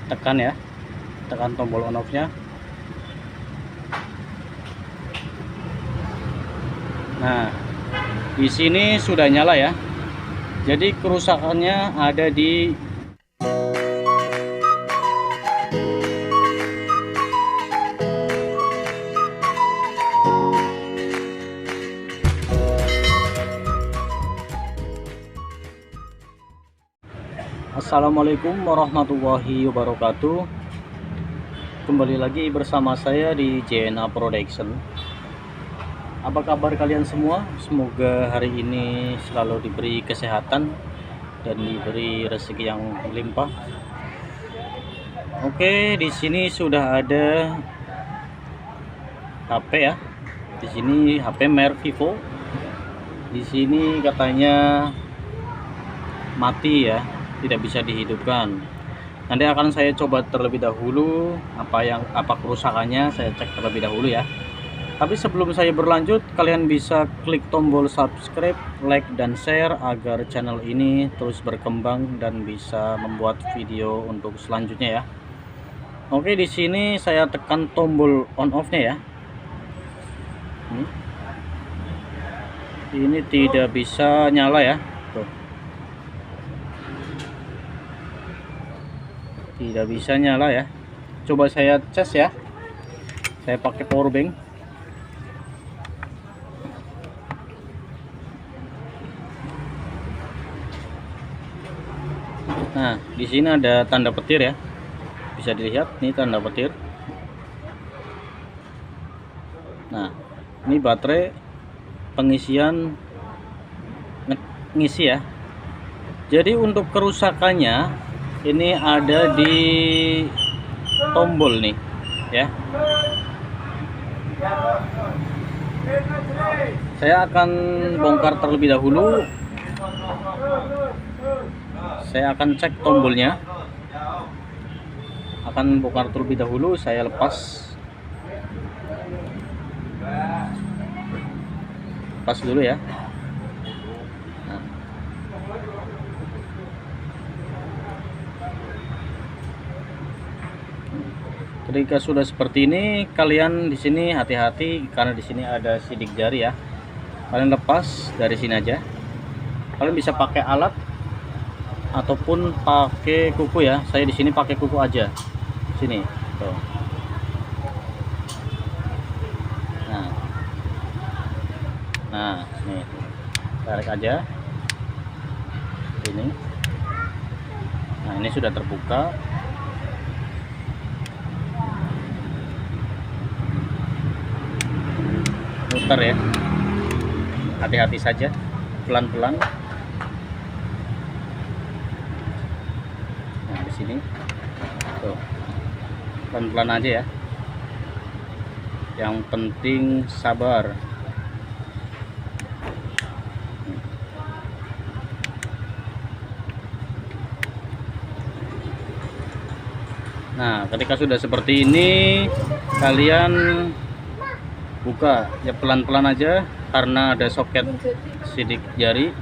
tekan ya, tekan tombol on off nya. Nah, di sini sudah nyala ya. Jadi kerusakannya ada di Assalamualaikum warahmatullahi wabarakatuh. Kembali lagi bersama saya di JNA Production. Apa kabar kalian semua? Semoga hari ini selalu diberi kesehatan dan diberi rezeki yang melimpah. Oke, di sini sudah ada HP ya. Di sini HP merek Vivo. Di sini katanya mati ya, tidak bisa dihidupkan. Nanti akan saya coba terlebih dahulu apa kerusakannya, saya cek terlebih dahulu ya. Tapi sebelum saya berlanjut, kalian bisa klik tombol subscribe, like dan share agar channel ini terus berkembang dan bisa membuat video untuk selanjutnya ya. Oke, di sini saya tekan tombol on off-nya ya. Ini tidak bisa nyala ya. Tuh. Tidak bisa nyala ya. Coba saya cas ya. Saya pakai power bank. Nah, di sini ada tanda petir ya. Bisa dilihat nih tanda petir. Nah, ini baterai pengisian ngisi ya. Jadi untuk kerusakannya ini ada di tombol nih ya. Saya akan bongkar terlebih dahulu. Saya akan cek tombolnya. Akan bongkar terlebih dahulu, saya lepas. Lepas dulu ya. Nah. Ketika sudah seperti ini, kalian di sini hati-hati karena di sini ada sidik jari ya. Kalian lepas dari sini aja. Kalian bisa pakai alat ataupun pakai kuku ya. Saya di sini pakai kuku aja. Sini, tuh. Nah, nih, tarik aja. Ini. Nah, ini sudah terbuka. Muter ya. Hati-hati saja, pelan-pelan. Nah, di sini. Tuh. Pelan-pelan aja ya. Yang penting sabar. Nah, ketika sudah seperti ini, kalian buka ya pelan-pelan aja karena ada soket sidik jari.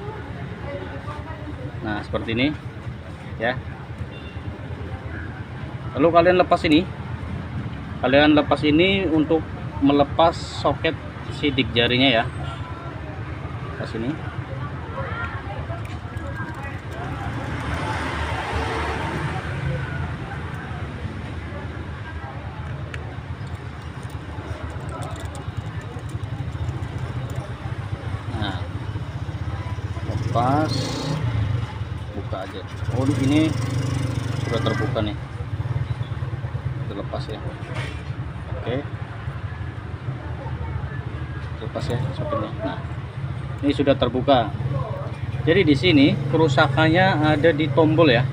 Nah, seperti ini ya. Lalu kalian lepas ini. Kalian lepas ini untuk melepas soket sidik jarinya ya. Lepas ini. Lepas, buka aja. Oh, ini sudah terbuka nih. Kita lepas ya. Oke, lepas ya soketnya. Nah, ini sudah terbuka. Jadi di sini kerusakannya ada di tombol ya.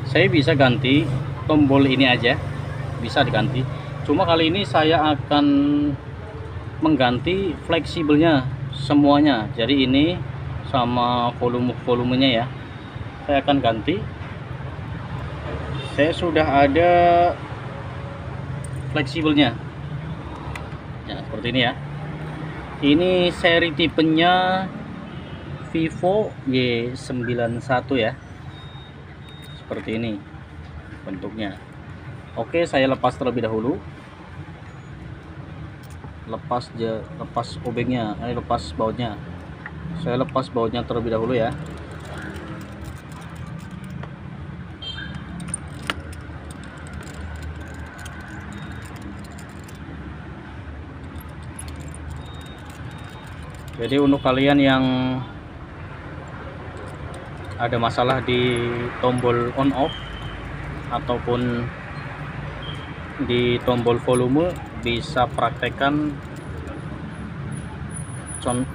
Saya bisa ganti tombol ini aja, bisa diganti. Cuma kali ini saya akan mengganti fleksibelnya semuanya. Jadi ini sama volumenya ya, saya akan ganti. Saya sudah ada fleksibelnya ya, seperti ini ya. Ini seri tipenya Vivo Y91 ya, seperti ini bentuknya. Oke, saya lepas terlebih dahulu. Lepas obengnya, lepas bautnya. Saya lepas bautnya terlebih dahulu ya. Jadi untuk kalian yang ada masalah di tombol on off ataupun di tombol volume, bisa praktekkan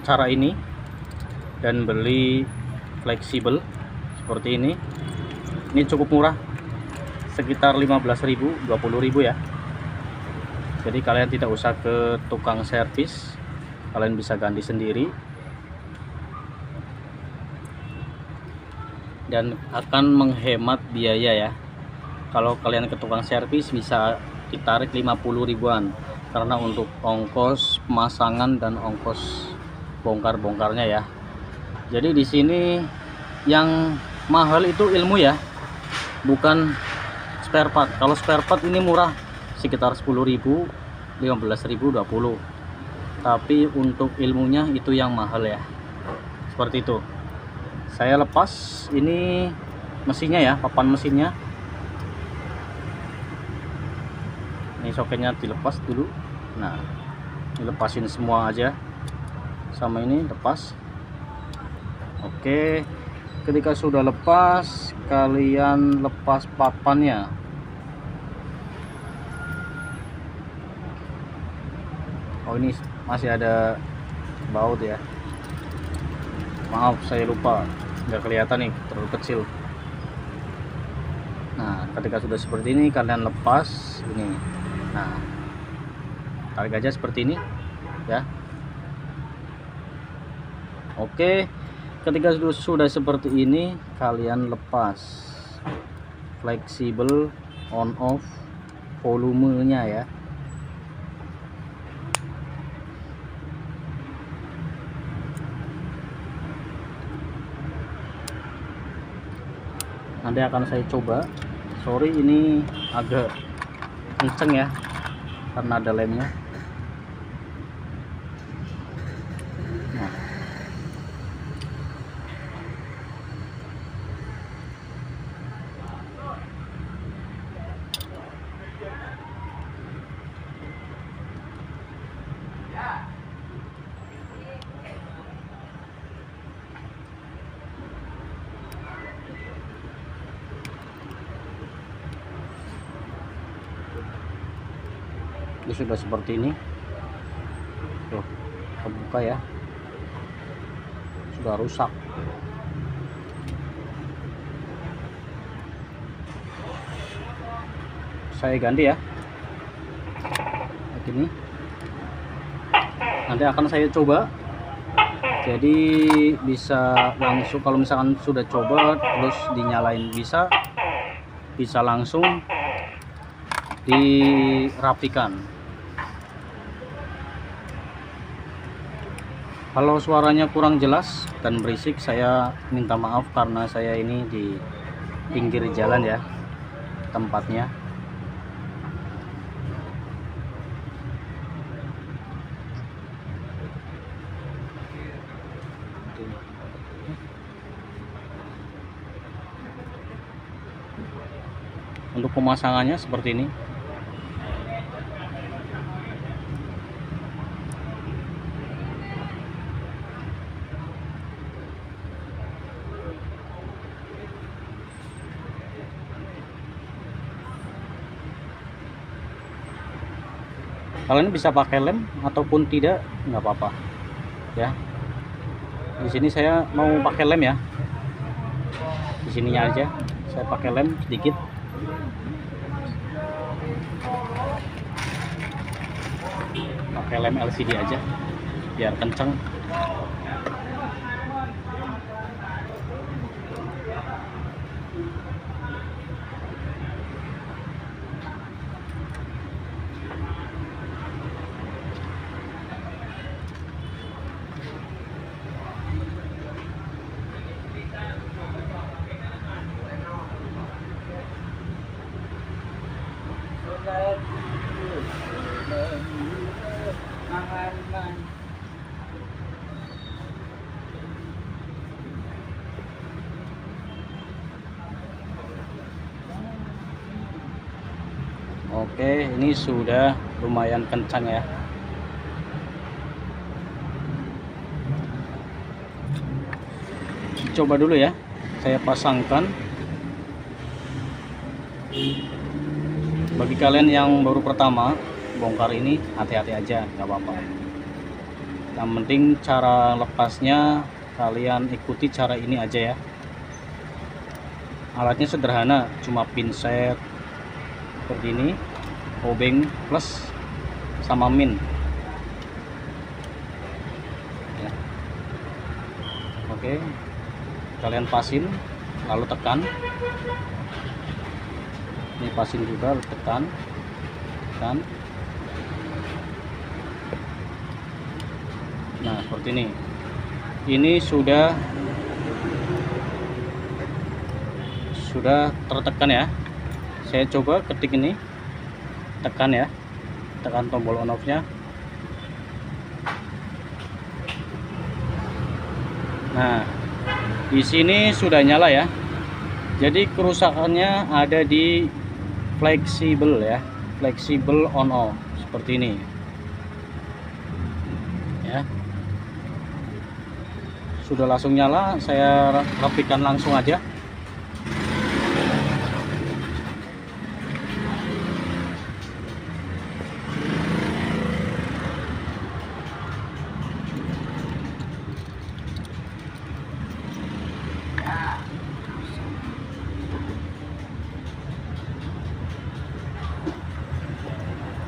cara ini dan beli fleksibel seperti ini. Ini cukup murah, sekitar 15.000, 20.000 ya. Jadi kalian tidak usah ke tukang servis, kalian bisa ganti sendiri dan akan menghemat biaya ya. Kalau kalian ke tukang servis bisa ditarik 50 ribuan karena untuk ongkos pemasangan dan ongkos bongkar-bongkarnya ya. Jadi di sini yang mahal itu ilmu ya, bukan spare part. Kalau spare part ini murah, sekitar 10.000, 15.000, 20. Tapi untuk ilmunya itu yang mahal ya. Seperti itu. Saya lepas ini mesinnya ya, papan mesinnya. Ini soketnya dilepas dulu. Nah, dilepasin semua aja. Sama ini lepas. Oke. Ketika sudah lepas, kalian lepas papannya. Oh, ini masih ada baut ya. Maaf, saya lupa, nggak kelihatan nih, terlalu kecil. Nah, ketika sudah seperti ini kalian lepas ini. Nah, tarik aja seperti ini ya. Oke, ketika sudah seperti ini kalian lepas fleksibel on off volumenya ya. Nanti akan saya coba. Sorry ini agak kenceng ya karena ada lemnya. Nah, ini sudah seperti ini. Tuh, terbuka ya. Sudah rusak. Saya ganti ya. Begini. Nanti akan saya coba. Jadi bisa langsung, kalau misalkan sudah coba terus dinyalain bisa langsung dirapikan. Kalau suaranya kurang jelas dan berisik, saya minta maaf karena saya ini di pinggir jalan ya tempatnya. Untuk pemasangannya seperti ini. Kalian bisa pakai lem ataupun tidak, nggak apa-apa ya. Di sini saya mau pakai lem ya, di sininya aja saya pakai lem sedikit. Pakai lem LCD aja biar kenceng. Oke, ini sudah lumayan kencang ya. Coba dulu ya, saya pasangkan. Bagi kalian yang baru pertama bongkar ini, hati-hati aja, nggak apa-apa. Yang penting cara lepasnya kalian ikuti cara ini aja ya. Alatnya sederhana, cuma pinset seperti ini, obeng plus sama min ya. Oke, kalian pasin lalu tekan. Ini pasin juga, lalu tekan. Nah seperti ini sudah tertekan ya. Saya coba ketik ini, tekan ya, tekan tombol on off nya. Nah di sini sudah nyala ya. Jadi kerusakannya ada di fleksibel ya, fleksibel on off seperti ini ya. Sudah langsung nyala, saya rapikan langsung aja.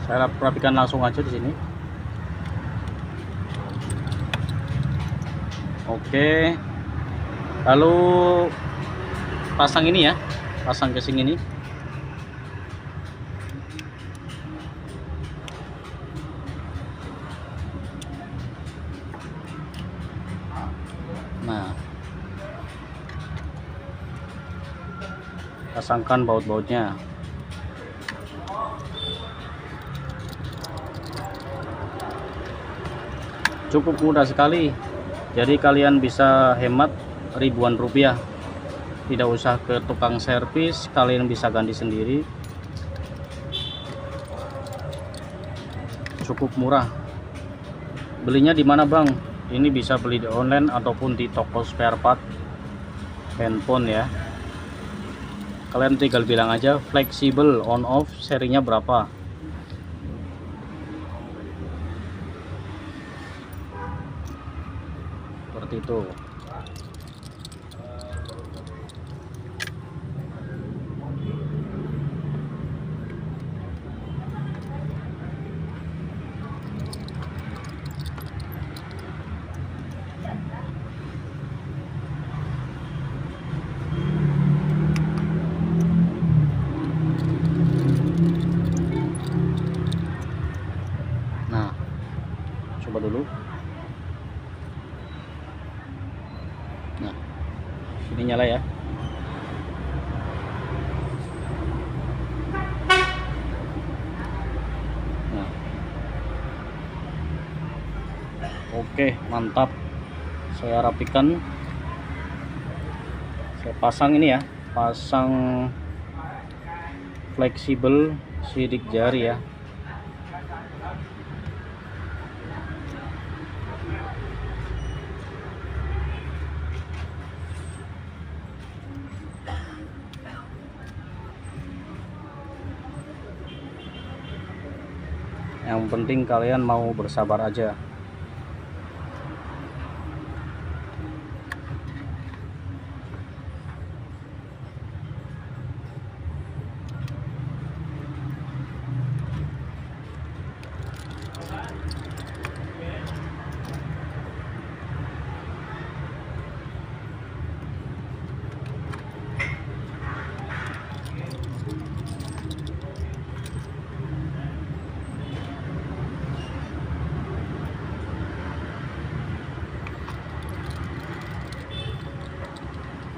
Saya rapikan langsung aja di sini. Oke. Lalu pasang ini ya, pasang casing ini. Nah, pasangkan baut-bautnya. Cukup mudah sekali, jadi kalian bisa hemat ribuan rupiah. Tidak usah ke tukang servis, kalian bisa ganti sendiri. Cukup murah. Belinya di mana bang? Ini bisa beli di online ataupun di toko spare part handphone ya. Kalian tinggal bilang aja fleksibel on off serinya berapa. Seperti itu. Nah, coba dulu. Nah, ini nyala ya. Nah, oke, mantap. Saya rapikan. Saya pasang ini ya, pasang fleksibel sidik jari ya. Yang penting kalian mau bersabar aja.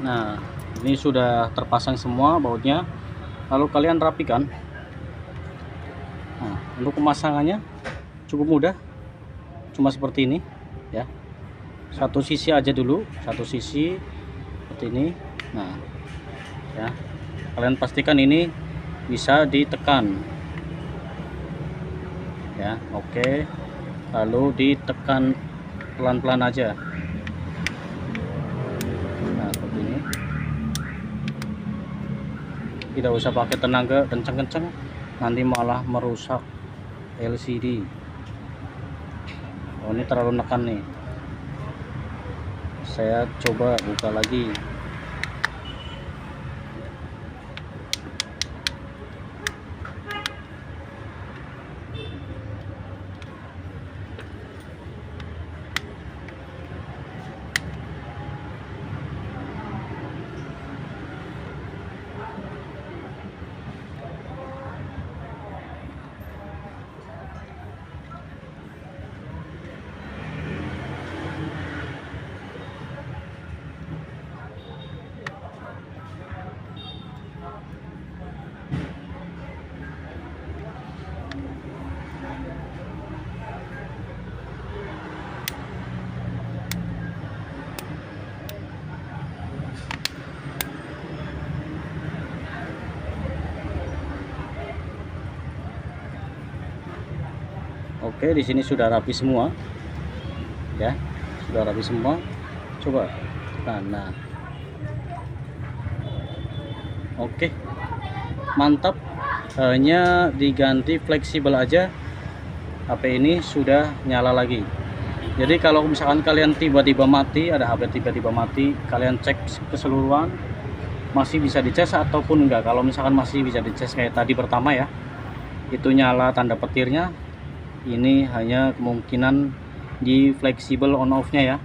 Nah, ini sudah terpasang semua bautnya. Lalu kalian rapikan. Nah, untuk pemasangannya cukup mudah, cuma seperti ini ya. Satu sisi aja dulu, satu sisi seperti ini. Nah ya, kalian pastikan ini bisa ditekan ya. Oke, lalu ditekan pelan-pelan aja. Nah seperti ini, tidak usah pakai tenaga kenceng-kenceng, nanti malah merusak LCD. Oh, ini terlalu nekan nih. Saya coba buka lagi. Oke, di sini sudah rapi semua ya, sudah rapi semua. Coba nah, oke, mantap. Hanya diganti fleksibel aja, HP ini sudah nyala lagi. Jadi kalau misalkan kalian tiba-tiba mati, ada HP tiba-tiba mati, kalian cek keseluruhan masih bisa dicas ataupun enggak. Kalau misalkan masih bisa dicas kayak tadi pertama ya, itu nyala tanda petirnya, ini hanya kemungkinan di fleksibel on off nya ya.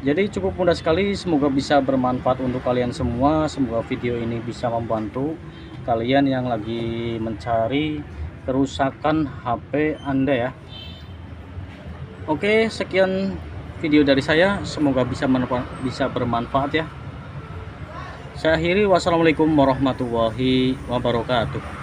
Jadi cukup mudah sekali, semoga bisa bermanfaat untuk kalian semua. Semoga video ini bisa membantu kalian yang lagi mencari kerusakan HP Anda ya. Oke, sekian video dari saya, semoga bisa bermanfaat ya. Saya akhiri, wassalamualaikum warahmatullahi wabarakatuh.